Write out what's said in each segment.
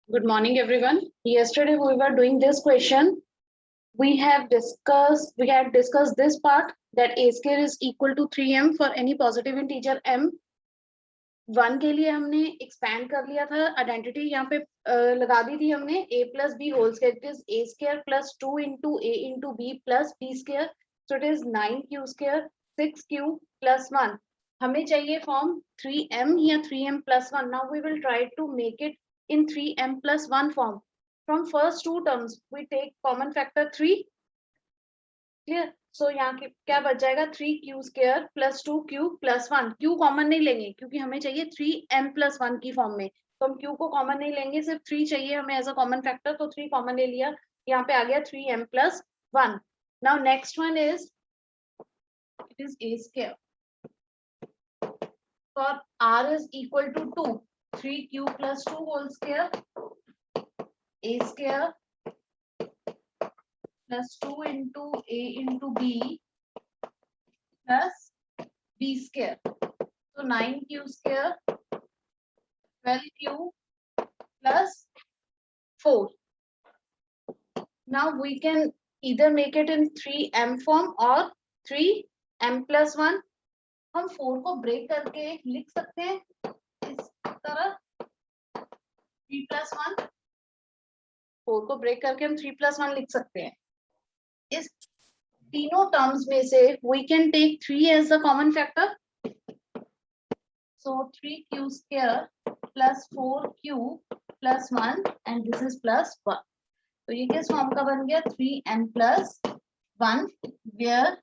Good morning, everyone. Yesterday we were doing this question. We had discussed this part that a square is equal to 3m for any positive integer m. 1 के लिए हमने expand कर लिया था, identity यहाँ पे लगा दी थी हमने a plus b whole square. It is a square plus 2 into a into b plus b square. So it is 9q square 6q plus 1. हमें चाहिए form 3m या 3m plus 1. Now we will try to make it in 3m plus 1 form. From first two terms we take common factor 3. Clear? So यहाँ क्या बच जाएगा 3q square plus 2q plus 1. q common नहीं लेंगे क्योंकि हमें चाहिए 3m प्लस 1 की फॉर्म में, तो हम q को कॉमन नहीं लेंगे, सिर्फ 3 चाहिए हमें एज अ कॉमन फैक्टर, तो 3 कॉमन ले लिया. यहाँ पे आ गया 3m plus 1. Now next one is it is a square for r is equal to 2. 3q plus 2 whole square a square plus 2 into a into b plus b square. So 9q square 12q plus 4. Now we can either make it in 3m form or 3m plus 1. हम 4 को break करके लिख सकते हैं इस तरह 3 plus 1. 4 को break करके हम 3 plus 1 लिख सकते हैं. इस तीनों टर्म्स में से we can take 3 as the common factor. So 3q square plus 4q plus 1 and this is plus 1. तो ये किस फॉर्म का बन गया 3m plus 1 where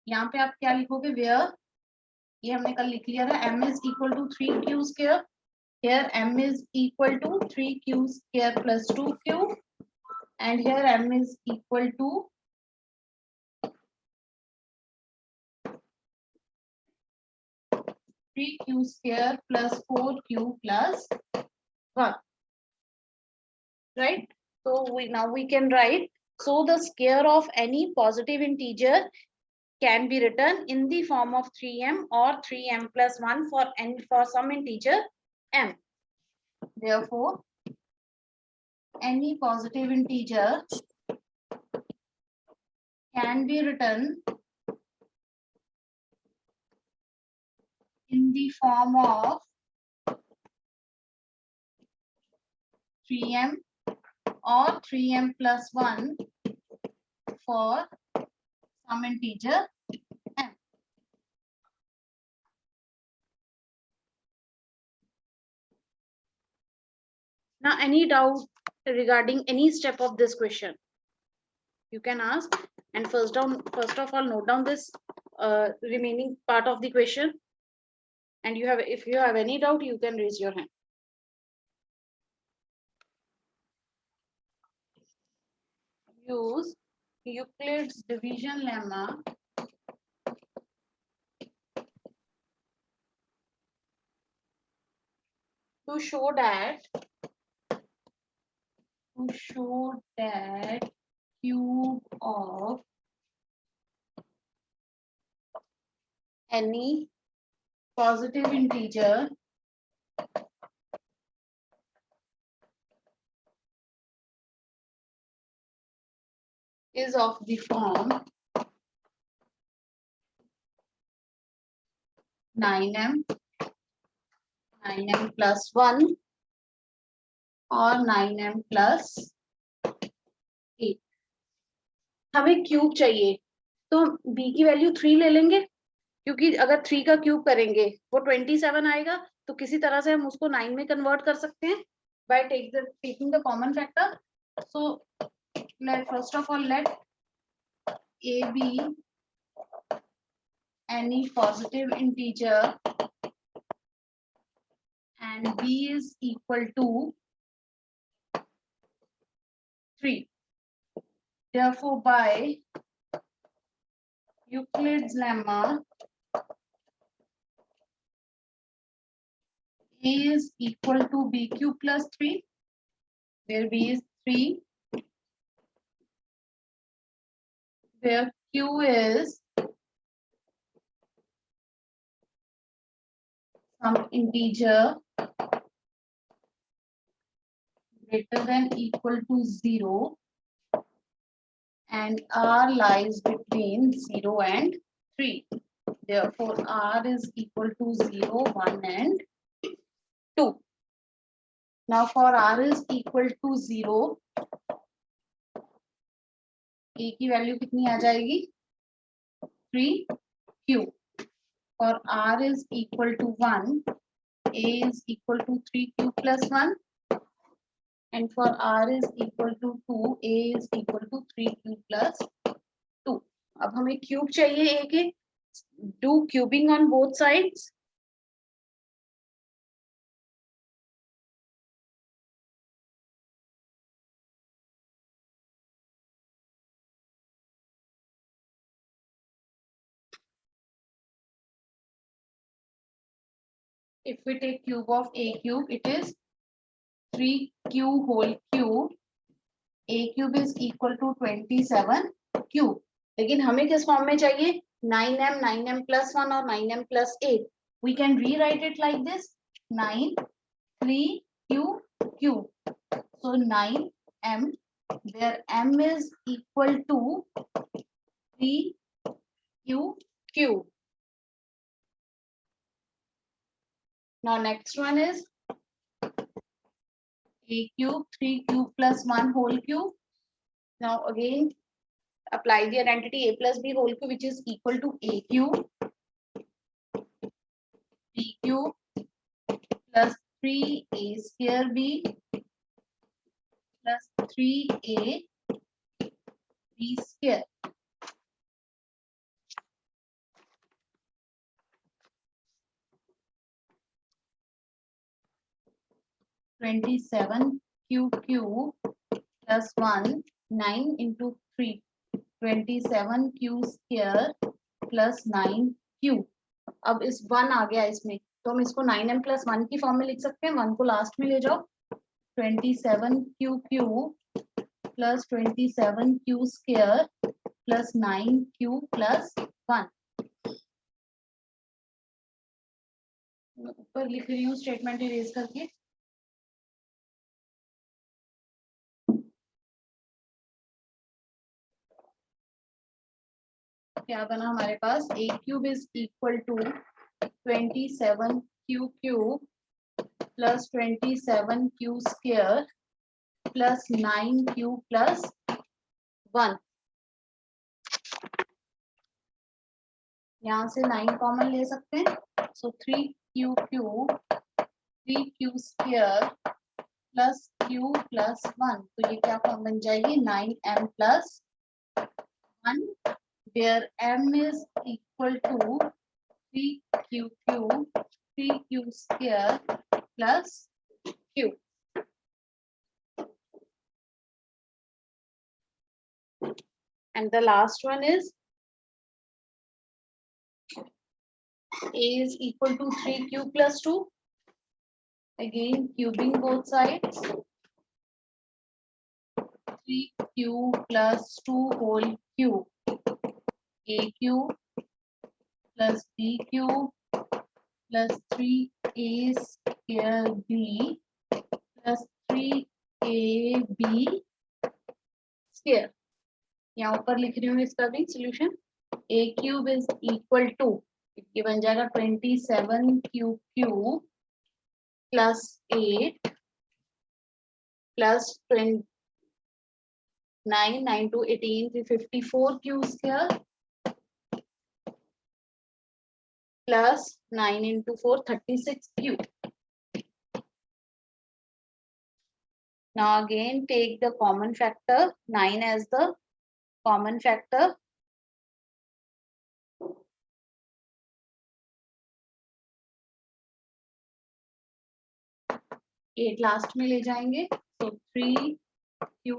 यहाँ पे आप क्या लिखोगे where ये हमने कल लिख लिया था m is equal to 3q square. Here m is equal to 3q square plus 2q and here m is equal to 3q square plus 4q plus 1. Right? So now we can write, so the square of any positive integer can be written in the form of 3m or 3m plus 1 for some integer m. Therefore, any positive integer can be written in the form of 3m or 3m plus 1 for some integer m. Now, any doubt regarding any step of this question? You can ask, and first of all, note down this remaining part of the question. And if you have any doubt, you can raise your hand. Use Euclid's division lemma to show that cube of any positive integer is of the form 9m plus 1 और 9m plus 8. हमें cube चाहिए तो b की value 3 ले लेंगे, क्योंकि अगर 3 का क्यूब करेंगे वो 27 आएगा, तो किसी तरह से हम उसको 9 में कन्वर्ट कर सकते हैं by taking the common factor. So first of all let a be any positive integer and b is equal to 3. Therefore, by Euclid's lemma, a is equal to bq plus 3, where b is 3, where q is some integer greater than equal to 0 and R lies between 0 and 3. Therefore, R is equal to 0, 1 and 2. Now for R is equal to 0, A की value कितनी आ जाएगी 3Q. For R is equal to 1, A is equal to 3Q plus 1. And for R is equal to 2, A is equal to 3Q plus 2. अब हमें cube चाहिए A के. Do cubing on both sides. If we take cube of A cube, it is 3Q whole cube. A cube is equal to 27Q. लेकिन हमें किस form में चाहिए 9m 9m plus 1 और 9m plus 8. We can rewrite it like this 9 3Q cube. So 9m, where m is equal to 3Q cube. Now next one is A cube 3Q plus 1 whole cube. Now again apply the identity A plus B whole cube, which is equal to A cube 3Q plus 3A square B plus 3A B square. (27) Q plus 1 9 into 3 27Q square plus 9Q. अब इस 1 आ गया इसमें तो हम इसको 9m plus 1 की form में लिख सकते हैं. 1 को लास्ट में ले जाओ 27Q plus 27Q square plus 9Q plus 1. ऊपर लिख रही हूँ स्टेटमेंट इरेज करके. क्या बना हमारे पास A cube is equal to 27Q cube plus 27Q square plus 9Q plus 1. यहाँ से 9 कॉमन ले सकते हैं. So 3Q cube 3Q square plus Q plus 1. तो ये क्या फॉर्म बन जाएगी 9m plus 1, where m is equal to 3Q cube 3Q square plus Q. And the last one is A is equal to 3Q plus 2. Again cubing both sides. 3Q plus 2 whole cube. A cube plus B cube plus 3A square B plus 3AB square. यहाँ ऊपर लिख रही हूँ इसका भी solution. A cube is equal to ये बन जाएगा 27Q cube plus 8 plus 9 9 to 18 354Q square plus 9 into 4 36Q. Now again take the common factor 9 as the common factor. At last में ले जाएंगे तो 3Q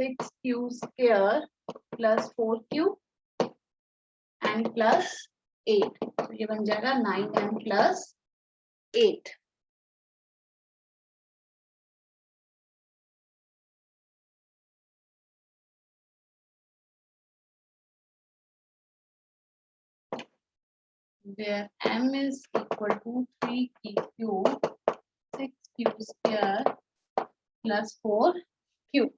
6Q square plus 4Q and plus 8. तो ये बन जाएगा 9m plus 8. where m is equal to 3q cube 6q square plus 4q.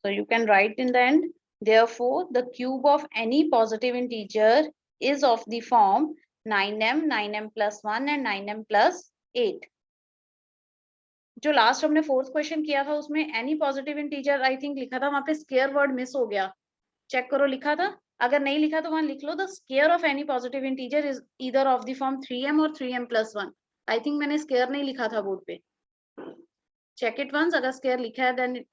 So you can write in the end, therefore the cube of any positive integer is of the form 9m, 9m plus 1 and 9m plus 8. जो last हमने fourth question किया था उसमें any positive integer I think लिखा था, वहां पे square word miss हो गया, चेक करो लिखा था, अगर नहीं लिखा तो वहां लिख लो the square of any positive integer is either of the form 3m और 3m plus 1. आई थिंक मैंने स्केयर नहीं लिखा था बोर्ड पे, चेक इट वंस, अगर स्केयर लिखा है देन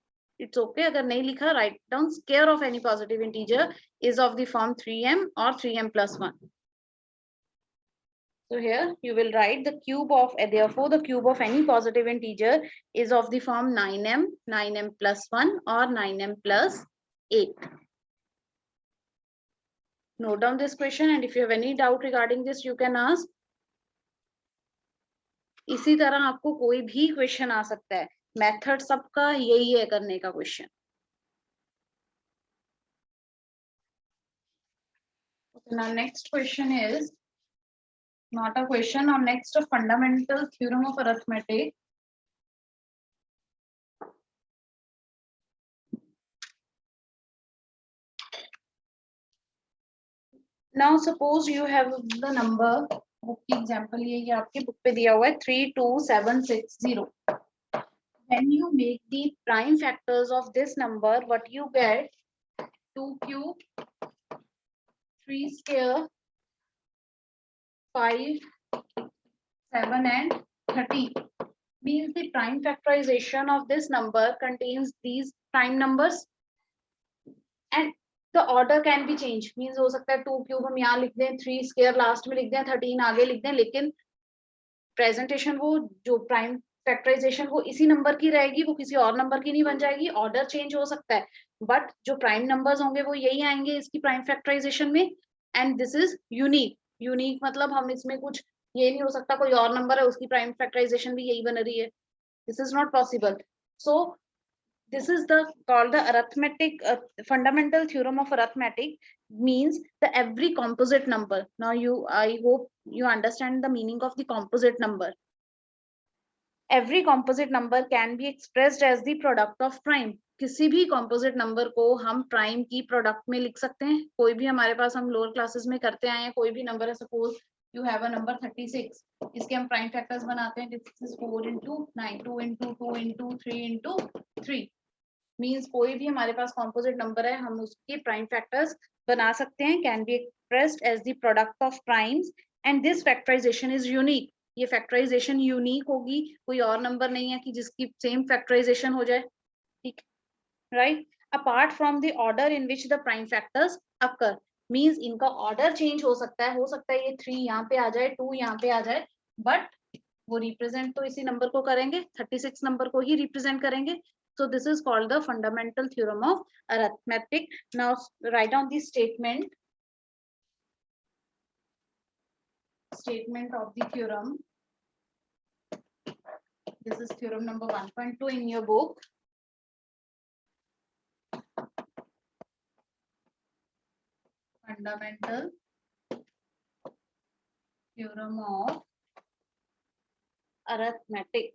इट्स ओके, अगर नहीं लिखा write down square of any positive integer is of the form 3m or 3m plus 1. So here you will write the cube of, therefore the cube of any positive integer is of the form 9m, 9m plus 1 or 9m plus 8. Note down this question and if you have any doubt regarding this you can ask. इसी तरह आपको कोई भी question आ सकता है, method सबका यही है करने का question. Now next question is not a question, or next a fundamental theorem of arithmetic. Now suppose you have the number, book की एग्जांपल ये आपके बुक पे दिया हुआ है 32760. When you make the prime factors of this number, what you get 2 cube, 3 square, 5, 7 and 30. Means the prime factorization of this number contains these prime numbers and the order can be changed. Means हो सकता है 2 cube हम यहाँ लिख दें, 3 square last में लिख दें, 13 आगे लिख दें, लेकिन प्रेजेंटेशन वो जो प्राइम फैक्टराइजेशन वो इसी नंबर की रहेगी, वो किसी और नंबर की नहीं बन जाएगी. ऑर्डर चेंज हो सकता है बट जो प्राइम नंबर्स होंगे वो यही आएंगे इसकी प्राइम फैक्टराइजेशन में. And this is unique. Unique मतलब हम इसमें कुछ ये नहीं हो सकता कोई और नंबर है उसकी प्राइम फैक्टराइजेशन भी यही बन रही है. This is not possible. So this is the called the arithmetic fundamental theorem of arithmetic. Means the every composite number, now I hope you understand the meaning of the composite number. Every composite number can be expressed as the product of prime. किसी भी composite number को हम prime की product में लिख सकते हैं. कोई भी हमारे पास हम lower classes में करते आए हैं, कोई भी number है, suppose you have a number 36, इसके हम prime factors बनाते हैं. This is 4 into 9, 2 into 2 into 3 into 3. Means कोई भी हमारे पास कॉम्पोजिट नंबर है हम उसके प्राइम फैक्टर्स बना सकते हैं, can be expressed as the product of primes and this factorization is unique. ये फैक्टराइजेशन यूनिक होगी, कोई और नंबर नहीं है कि जिसकी सेम फैक्टराइजेशन हो जाए. ठीक, right. Apart from the order in which the prime factors occur. Means इनका ऑर्डर चेंज हो सकता है ये 3 यहाँ पे आ जाए, 2 यहाँ पे आ जाए, बट वो रिप्रेजेंट तो इसी नंबर को करेंगे, 36 नंबर को ही रिप्रेजेंट करेंगे. So this is called the fundamental theorem of arithmetic. Now write down the statement of the theorem. This is theorem number 1.2 in your book. Fundamental theorem of arithmetic.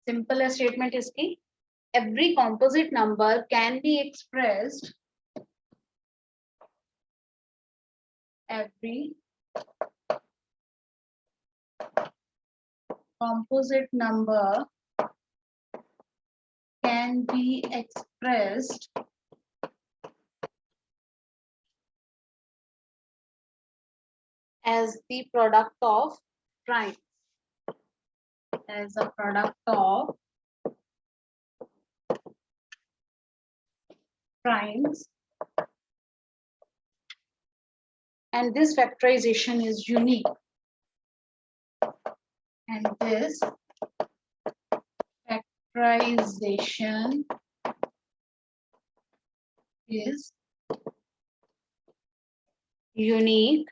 Simple statement is की every composite number can be expressed, every composite number can be expressed as the product of primes, as a product of primes, and this factorization is unique, and this factorization is unique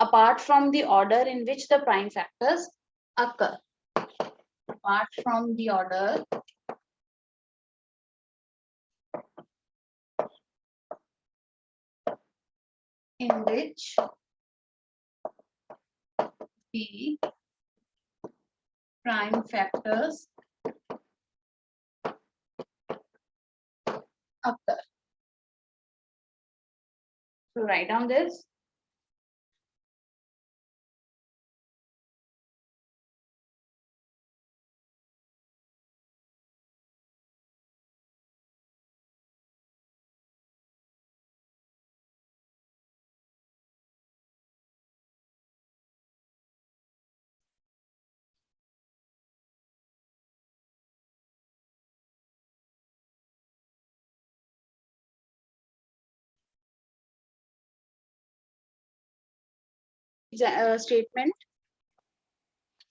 apart from the order in which the prime factors occur. Apart from the order in which the prime factors occur. So write down this.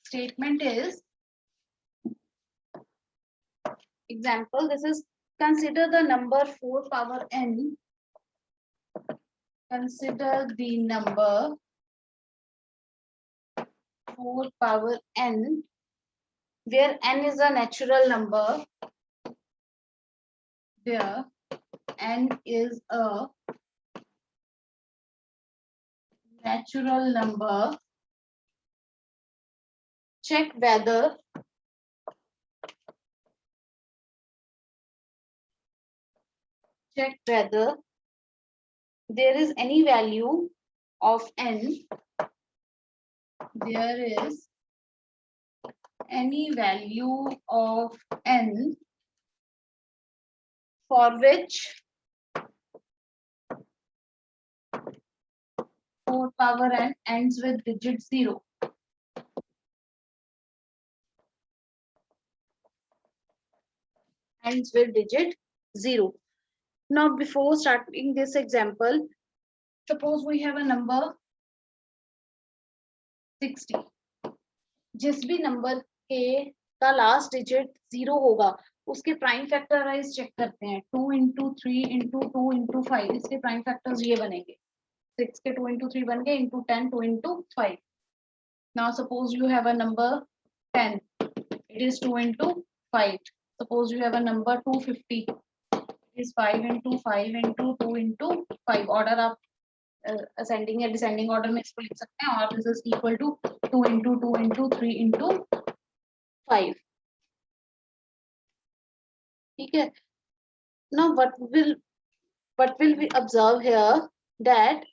Statement is example. This is consider the number 4 power n. Consider the number 4 power n, where n is a natural number. Where n is a natural number. Check whether there is any value of n. There is any value of n for which 4 power n ends with digit 0. Ends with digit 0. Now, before starting this example, suppose we have a number 60. जिस भी number के का last digit 0 होगा उसके prime factorise check करते हैं. 2 into 3 into 2 into 5. इसके prime factors ये बनेंगे. 6 के 2 into 3 बन गए, into 10 2 into 5. Now suppose you have a number 10. It is 2 into 5. Suppose you have a number 250. It is 5 into 5 into 2 into 5. Order आप ascending या descending order में इसको लिख सकते हैं. और this is equal to 2 into 2 into 3 into 5. ठीक है. Now what will we observe here that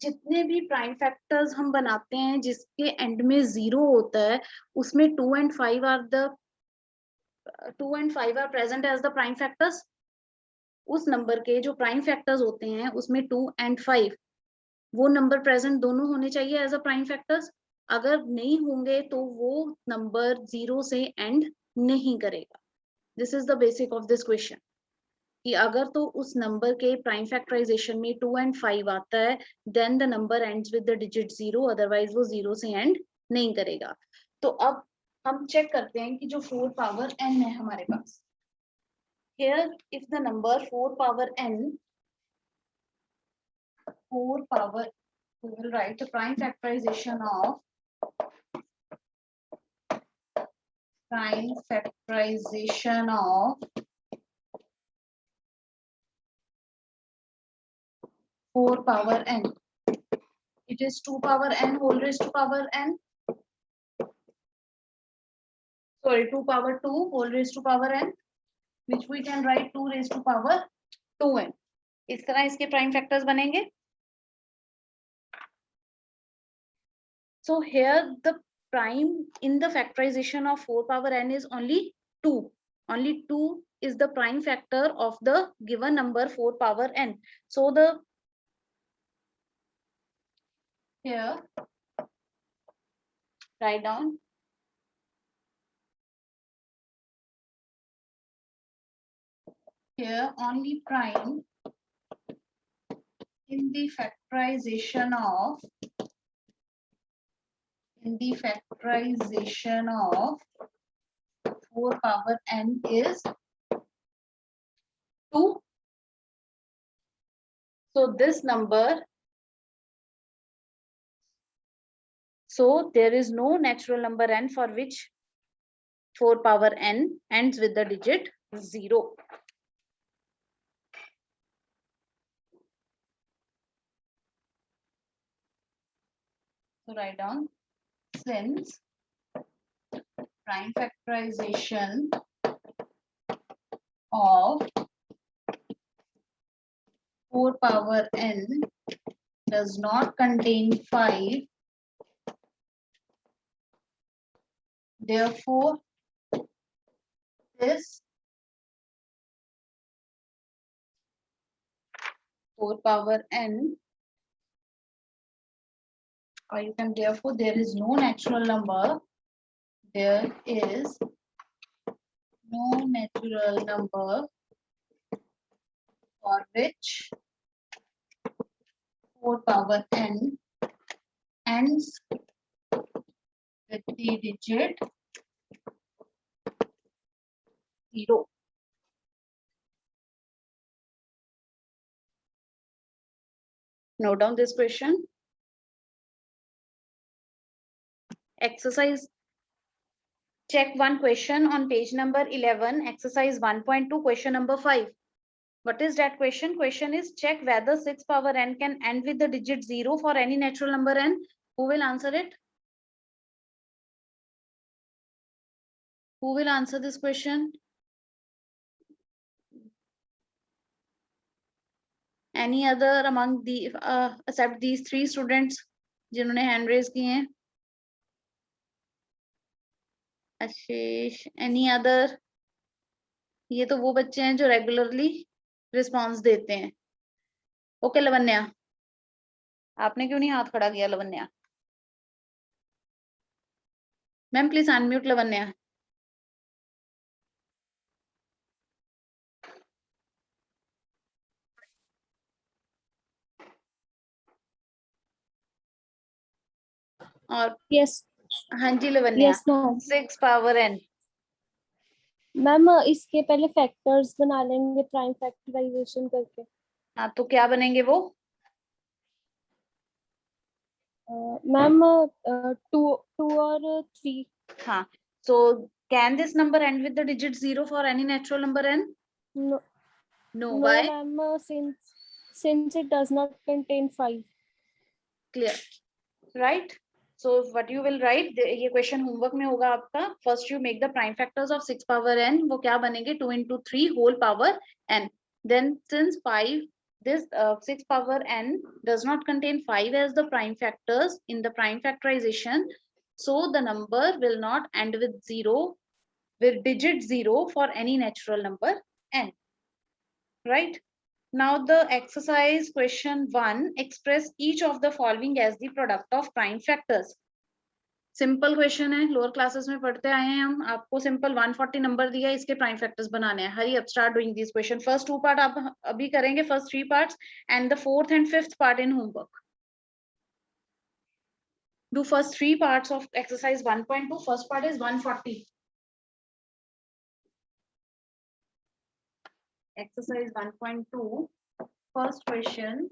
जितने भी प्राइम फैक्टर्स हम बनाते हैं जिसके एंड में 0 होता है उसमें 2 and 5 are present as the prime factors. उस नंबर के जो प्राइम फैक्टर्स होते हैं उसमें 2 and 5 वो नंबर प्रेजेंट दोनों होने चाहिए एज अ प्राइम फैक्टर्स. अगर नहीं होंगे तो वो नंबर 0 से एंड नहीं करेगा. This is the basic of this question कि अगर तो उस नंबर के प्राइम फैक्टराइजेशन में 2 and 5 आता है then the number ends with the digit 0, otherwise वो 0 से एंड नहीं करेगा. तो अब हम चेक करते हैं कि जो 4 पावर n है हमारे पास. Here if the number 4 power n, 4 power, we will write the prime factorization of 4 power n. It is 2 power n whole raised to power n. Sorry, 2 power 2 whole raised to power n, which we can write 2 raised to power 2n. इस तरह इसके prime factors बनेंगे. So here the prime in the factorization of 4 power n is only 2. Only 2 is the prime factor of the given number 4 power n. So the here write down here only prime in the factorization of 4 power n is 2. So this number, so there is no natural number n for which 4 power n ends with the digit 0. So write down, since prime factorization of 4 power n does not contain 5, therefore this 4 power n, or you can, therefore there is no natural number, there is no natural number for which 4 power n ends with the digit 0. Note down this question. Exercise, check one question on page number 11, exercise 1.2, question number 5. What is that question? Question is, check whether 6 power n can end with the digit 0 for any natural number n. Who will answer it? Who will answer this question? Any other among the except these 3 students जिन्होंने hand raise किए हैं? आशीष, any other? ये तो वो बच्चे हैं जो regularly response देते हैं. ओके लवन्या, आपने क्यों नहीं हाथ खड़ा किया Lavanya? Ma'am please unmute Lavanya. और यस हाँ जी Lavanya. Yes ma'am. 6 power n. Ma'am इसके पहले फैक्टर्स बना लेंगे प्राइम फैक्टराइजेशन करके. हाँ तो क्या बनेंगे वो? मैम 2 और 3. हाँ, so can this number end with the digit 0 for any natural number n? No, No, no why? ma'am, since it does not contain 5. Clear, right? So what you will write, ये question homework में होगा आपका. First you make the prime factors of 6 power n. वो क्या बनेंगे? 2 into 3 whole power n. Then since 5, this 6 power n does not contain 5 as the prime factors in the prime factorization, so the number will not end with 0, with digit 0 for any natural number n. Right? Now the exercise question 1, express each of the following as the product of prime factors. Simple question है, lower classes में पढ़ते आए हैं हम. आपको simple 140 number दिया है, इसके प्राइम फैक्टर्स बनाने हैं. Hurry up, start doing this question. First 2 part आप अभी करेंगे, first 3 parts and the 4th and 5th part in homework. Do first 3 parts of exercise 1.2. First part is 140. Exercise 1.2, first question.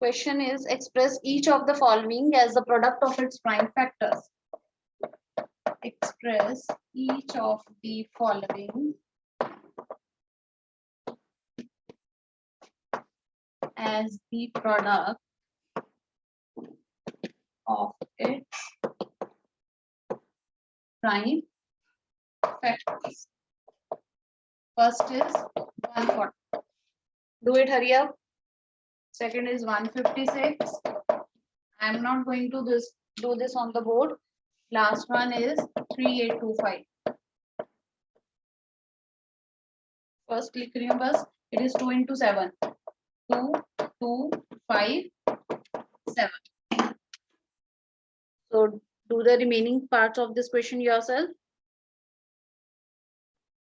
Question is, express each of the following as the product of its prime factors. Express each of the following as the product of its prime factors. First is 140. Do it, hurry up. Second is 156. I am not going to do this on the board. Last one is 3825. First click रही हूँ बस. It is 2 into 7. 2, 2, 5, 7. So do the remaining parts of this question yourself.